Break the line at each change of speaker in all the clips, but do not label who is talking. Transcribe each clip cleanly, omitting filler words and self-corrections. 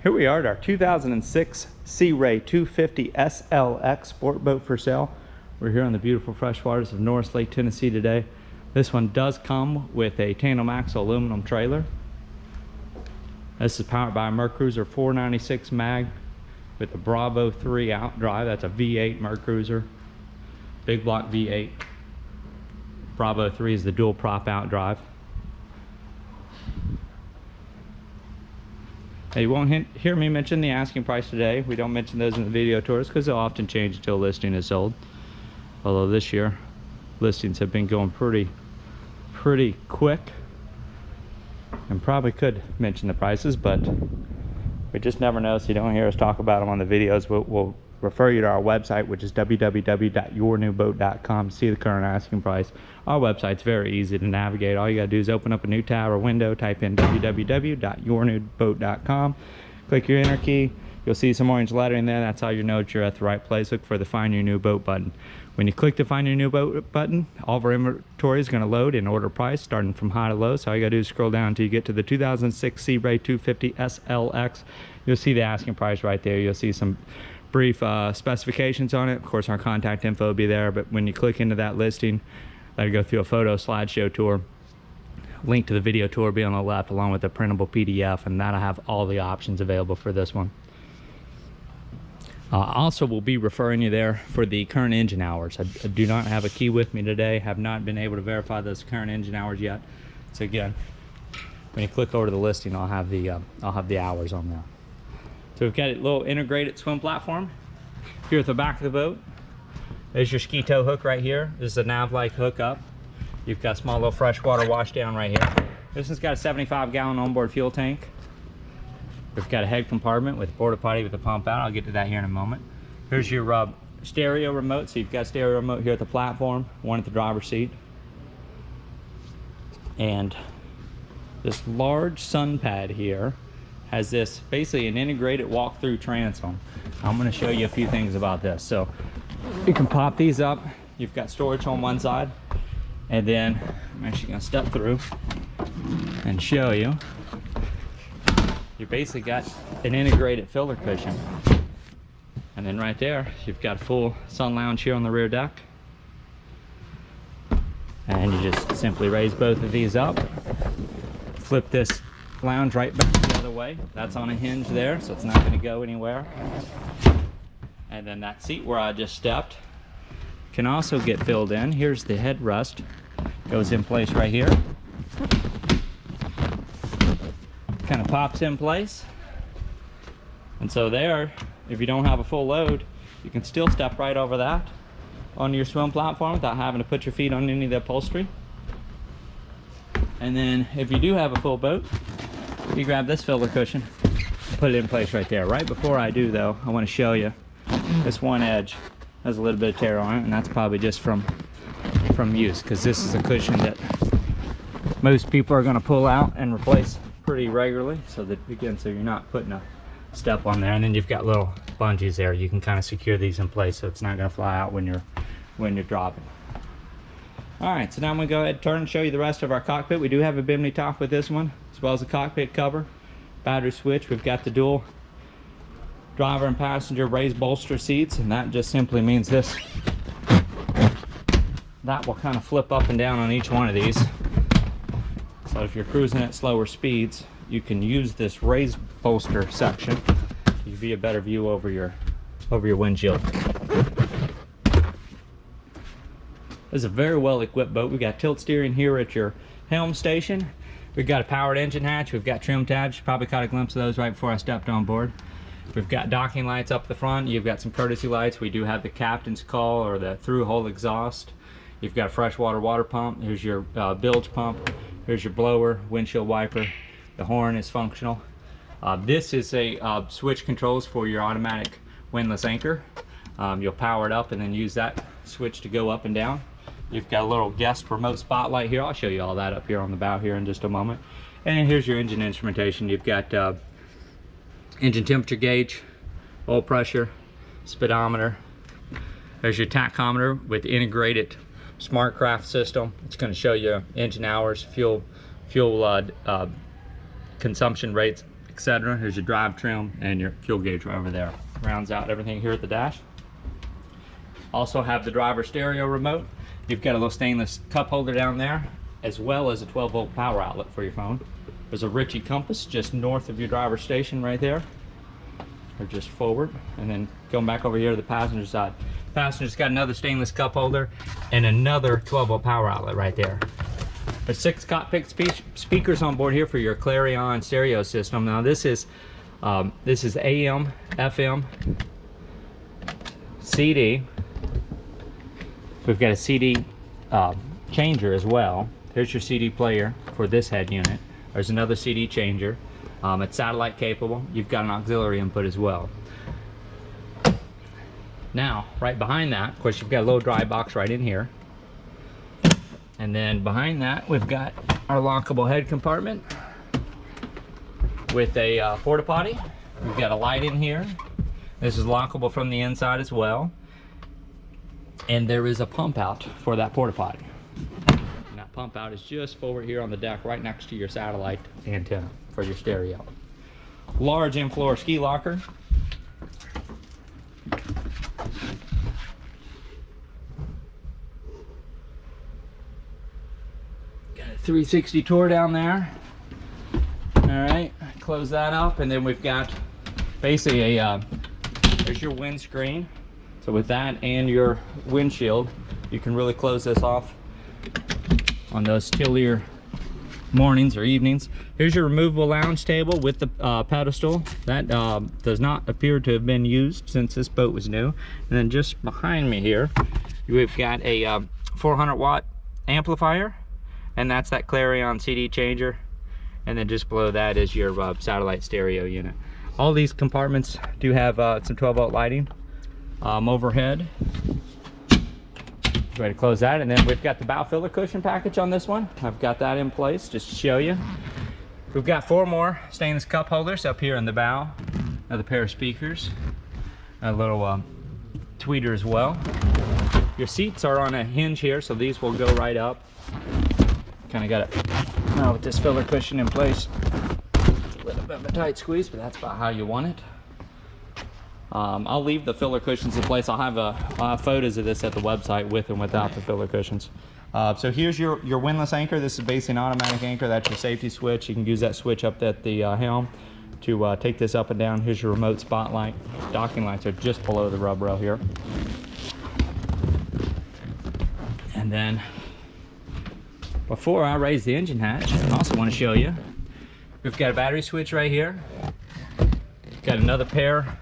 Here we are at our 2006 SeaRay 250 SLX sport boat for sale. We're here on the beautiful freshwaters of Norris Lake, Tennessee today. This one does come with a Tandem axle aluminum trailer. This is powered by a MerCruiser 496 mag with a Bravo 3 Outdrive. That's a V8 MerCruiser, big block V8. Bravo 3 is the dual prop Outdrive. Now, you won't hear me mention the asking price today. We don't mention those in the video tours because they'll often change until listing is sold. Although this year, listings have been going pretty quick. And probably could mention the prices, but we just never know, so you don't hear us talk about them on the videos. We'll refer you to our website, which is www.yournewboat.com, to see the current asking price. Our website's very easy to navigate. All you gotta do is open up a new tab or window, type in www.yournewboat.com, click your enter key. You'll see some orange lettering there. That's how you know that you're at the right place. Look for the Find Your New Boat button. When you click the Find Your New Boat button, all of our inventory is going to load in order price, starting from high to low. So all you got to do is scroll down until you get to the 2006 SeaRay 250 SLX. You'll see the asking price right there. You'll see some brief specifications on it. Of course, our contact info will be there, but when you click into that listing, that'll go through a photo slideshow tour. Link to the video tour will be on the left, along with a printable PDF, and that'll have all the options available for this one. Also, we'll be referring you there for the current engine hours. I do not have a key with me today. Have not been able to verify those current engine hours yet. So again, when you click over to the listing, I'll have the hours on there. So we've got a little integrated swim platform here at the back of the boat. There's your ski tow hook right here. This is a nav-like hookup. You've got a small little freshwater wash down right here. This one's got a 75-gallon onboard fuel tank. We've got a head compartment with a Porta-Potti with a pump out. I'll get to that here in a moment. Here's your stereo remote. So you've got a stereo remote here at the platform, one at the driver's seat. And this large sun pad here has this basically an integrated walk-through transom. I'm going to show you a few things about this. So you can pop these up. You've got storage on one side. And then I'm actually going to step through and show you. You basically got an integrated filler cushion. And then right there, you've got a full sun lounge here on the rear deck. And you just simply raise both of these up. Flip this lounge right back the other way. That's on a hinge there, so it's not going to go anywhere. And then that seat where I just stepped can also get filled in. Here's the headrest. Goes in place right here. Kind of pops in place, and so there, if you don't have a full load, you can still step right over that onto your swim platform without having to put your feet on any of the upholstery. And then if you do have a full boat, you grab this filler cushion and put it in place right there. Right before I do though, I want to show you this one edge has a little bit of tear on it, and that's probably just from use, because this is a cushion that most people are going to pull out and replace pretty regularly, so that again, so you're not putting a step on there. And then you've got little bungees there. You can kind of secure these in place so it's not going to fly out when you're dropping. All right, so now I'm going to go ahead and turn and show you the rest of our cockpit. We do have a Bimini top with this one, as well as a cockpit cover, battery switch. We've got the dual driver and passenger raised bolster seats, and that just simply means this. That will kind of flip up and down on each one of these. So if you're cruising at slower speeds, you can use this raised bolster section to give you a better view over your windshield. This is a very well equipped boat. We've got tilt steering here at your helm station. We've got a powered engine hatch. We've got trim tabs. You probably caught a glimpse of those right before I stepped on board. We've got docking lights up the front. You've got some courtesy lights. We do have the captain's call or the through hole exhaust. You've got a freshwater water pump. Here's your bilge pump. Here's your blower, windshield wiper. The horn is functional. This is a switch controls for your automatic windlass anchor. You'll power it up and then use that switch to go up and down. You've got a little guest remote spotlight here. I'll show you all that up here on the bow here in just a moment. And here's your engine instrumentation. You've got engine temperature gauge, oil pressure, speedometer. There's your tachometer with integrated SmartCraft system. It's going to show you engine hours, fuel consumption rates, etc. Here's your drive trim and your fuel gauge right over there. Rounds out everything here at the dash. Also have the driver stereo remote. You've got a little stainless cup holder down there, as well as a 12-volt power outlet for your phone. There's a Ritchie compass just north of your driver station right there, or just forward. And then going back over here to the passenger side. Passenger's got another stainless cup holder and another 12-volt power outlet right there. There's 6 Cockpit speakers on board here for your Clarion stereo system. Now this is AM, FM, CD. We've got a CD changer as well. There's your CD player for this head unit. There's another CD changer. It's satellite capable. You've got an auxiliary input as well. Now, right behind that, of course, you've got a little dry box right in here. And then behind that, we've got our lockable head compartment with a Porta-Potti. We've got a light in here. This is lockable from the inside as well. And there is a pump out for that Porta-Potti. And that pump out is just forward here on the deck, right next to your satellite antenna for your stereo. Large in-floor ski locker. Got a 360 tour down there. All right, close that up, and then we've got basically there's your windscreen. So with that and your windshield, you can really close this off on those chillier mornings or evenings. Here's your removable lounge table with the pedestal. That does not appear to have been used since this boat was new. And then just behind me here, we've got a 400 watt amplifier, and that's that Clarion CD changer. And then just below that is your satellite stereo unit. All these compartments do have some 12-volt lighting overhead. Ready to close that, and then we've got the bow filler cushion package on this one. I've got that in place just to show you. We've got 4 more stainless cup holders up here in the bow. Another pair of speakers, a little tweeter as well. Your seats are on a hinge here, so these will go right up. Kind of got it with this filler cushion in place. It's a little bit of a tight squeeze, but that's about how you want it. I'll leave the filler cushions in place. I'll have photos of this at the website with and without the filler cushions. So here's your windlass anchor. This is basically an automatic anchor. That's your safety switch. You can use that switch up at the helm to take this up and down. Here's your remote spotlight. Docking lights are just below the rub rail here. And then before I raise the engine hatch, I also want to show you, we've got a battery switch right here. Got another pair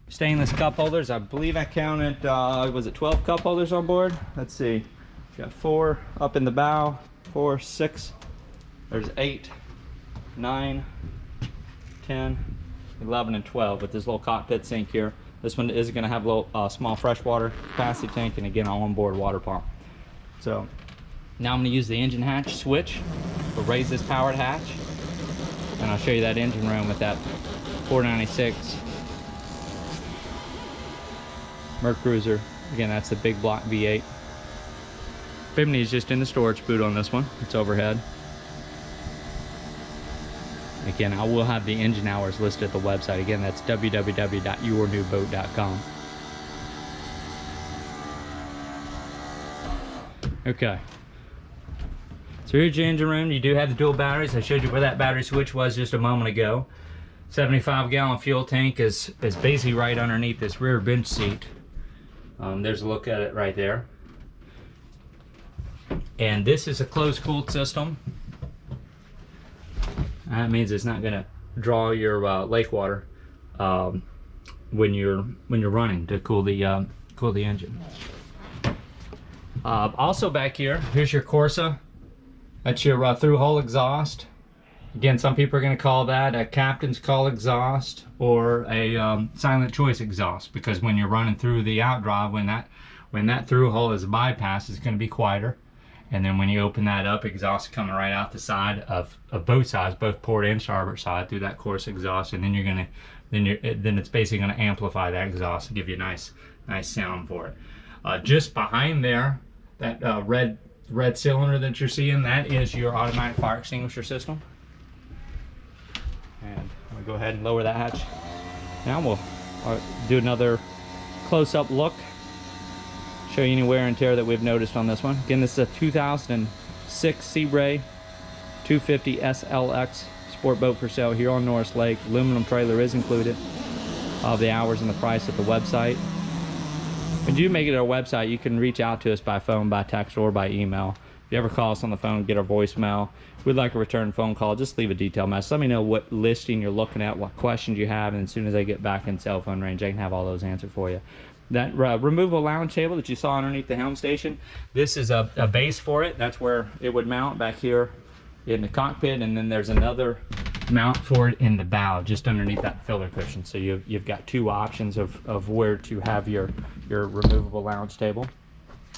stainless cup holders. I believe I counted, was it 12 cup holders on board? Let's see. Got 4 up in the bow, 4, 6. There's 8, 9, 10, 11, and 12 with this little cockpit sink here. This one is going to have a little small freshwater capacity tank, and again, an onboard water pump. So now I'm going to use the engine hatch switch to raise this powered hatch, and I'll show you that engine room with that 496 MerCruiser. Again, that's the big block V8. Bimini is just in the storage boot on this one. It's overhead. Again, I will have the engine hours listed at the website. Again, that's www.yournewboat.com. Okay. So here's your engine room. You do have the dual batteries. I showed you where that battery switch was just a moment ago. 75-gallon fuel tank is basically right underneath this rear bench seat. There's a look at it right there. And this is a closed cooled system. That means it's not going to draw your lake water when you're running to cool the engine. Also back here, here's your Corsa. That's your through-hole exhaust. Again, some people are going to call that a captain's call exhaust or a silent choice exhaust, because when you're running through the Outdrive, when that through hole is bypassed, it's going to be quieter. And then when you open that up, exhaust coming right out the side of both sides, both port and starboard side, through that Corsa exhaust, and then then it's basically going to amplify that exhaust and give you a nice sound for it. Just behind there, that red cylinder that you're seeing, that is your automatic fire extinguisher system. And go ahead and lower that hatch. Now we'll do another close-up look, show you any wear and tear that we've noticed on this one. Again, this is a 2006 SeaRay 250 SLX sport boat for sale here on Norris Lake. Aluminum trailer is included. The hours and the price at the website. When you make it our website, you can reach out to us by phone, by text, or by email. If you ever call us on the phone, get our voicemail, we'd like a return phone call, just leave a detailed message. Let me know what listing you're looking at, what questions you have, and as soon as I get back in cell phone range, I can have all those answered for you. That removable lounge table that you saw underneath the helm station, this is a base for it. That's where it would mount back here in the cockpit, and then there's another mount for it in the bow, just underneath that filler cushion. So you've got two options of where to have your removable lounge table.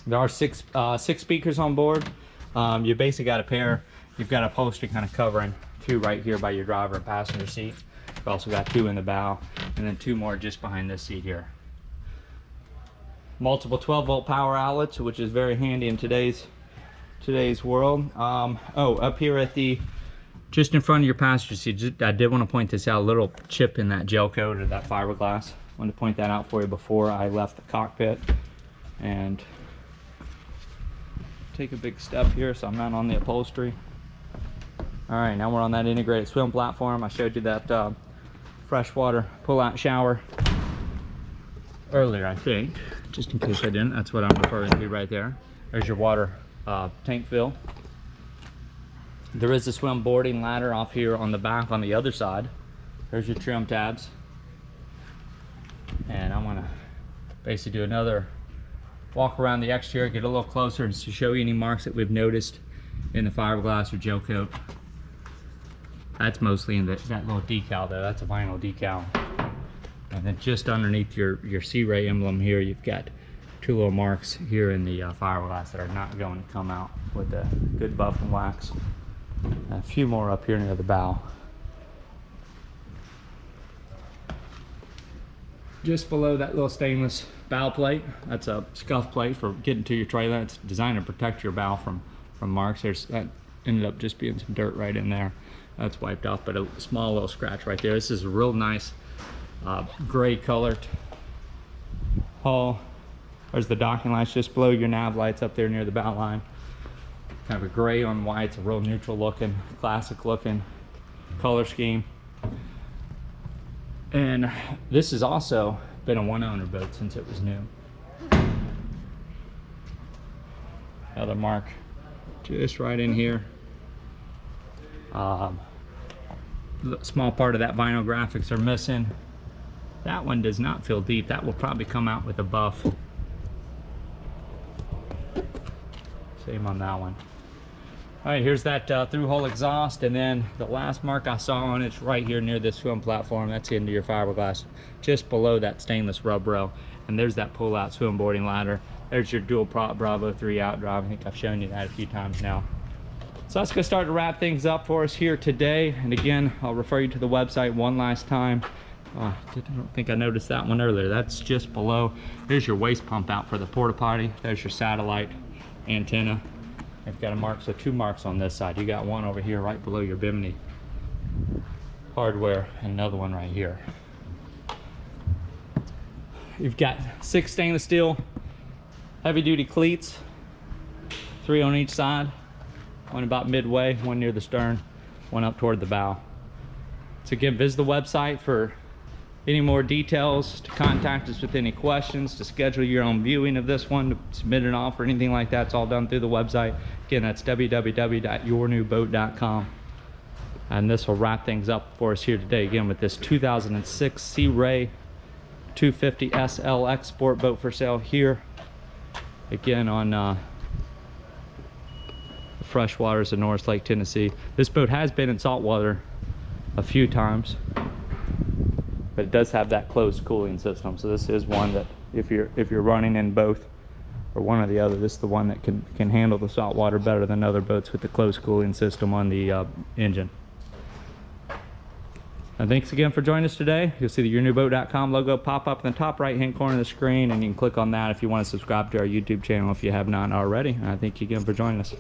There are six speakers on board. You basically got a pair. You've got upholstery kind of covering two right here by your driver and passenger seat. You've also got two in the bow, and then two more just behind this seat here. Multiple 12-volt power outlets, which is very handy in today's world. Up here at just in front of your passenger seat, I did want to point this out, a little chip in that gel coat or that fiberglass. I wanted to point that out for you before I left the cockpit. And take a big step here so I'm not on the upholstery. All right, now we're on that integrated swim platform. I showed you that freshwater pull-out shower earlier, I think. Just in case I didn't, that's what I'm referring to right there. There's your water tank fill. There is a swim boarding ladder off here on the back on the other side. There's your trim tabs. And I want to basically do another walk around the exterior, get a little closer, and to show you any marks that we've noticed in the fiberglass or gel coat. That's mostly in that little decal there. That's a vinyl decal. And then just underneath your SeaRay emblem here, you've got two little marks here in the fiberglass that are not going to come out with a good buff and wax. And a few more up here near the bow. Just below that little stainless bow plate, that's a scuff plate for getting to your trailer. It's designed to protect your bow from marks. That ended up just being some dirt right in there. That's wiped off, but a small little scratch right there. This is a real nice gray colored hull. There's the docking lights just below your nav lights up there near the bow line. Kind of a gray on white. It's a real neutral looking, classic looking color scheme. And this has also been a one owner boat since it was new. Another mark just right in here. Small part of that vinyl graphics are missing. That one does not feel deep. That will probably come out with a buff. Same on that one. All right, here's that through hole exhaust, and then the last mark I saw on it's right here near this swim platform. That's into your fiberglass, just below that stainless rub rail. And there's that pull-out swim boarding ladder. There's your dual prop Bravo 3 Outdrive. I think I've shown you that a few times now. So that's gonna start to wrap things up for us here today. And again, I'll refer you to the website one last time. I don't think I noticed that one earlier. That's just below. There's your waste pump out for the Porta-Potti. There's your satellite antenna. I've got a mark, so two marks on this side. You got one over here right below your Bimini hardware, and another one right here. You've got 6 stainless steel heavy duty cleats, 3 on each side, one about midway, one near the stern, one up toward the bow. So again, visit the website for any more details, to contact us with any questions, to schedule your own viewing of this one, to submit an offer, anything like that. It's all done through the website. Again, that's www.yournewboat.com. And this will wrap things up for us here today, again, with this 2006 SeaRay 250 SLX sport boat for sale here, again, on the freshwaters of Norris Lake, Tennessee. This boat has been in saltwater a few times, but it does have that closed cooling system. So this is one that if you're running in both or one or the other, this is the one that can handle the salt water better than other boats with the closed cooling system on the engine. And thanks again for joining us today. You'll see the yournewboat.com logo pop up in the top right hand corner of the screen, and you can click on that if you want to subscribe to our YouTube channel if you have not already. And I thank you again for joining us.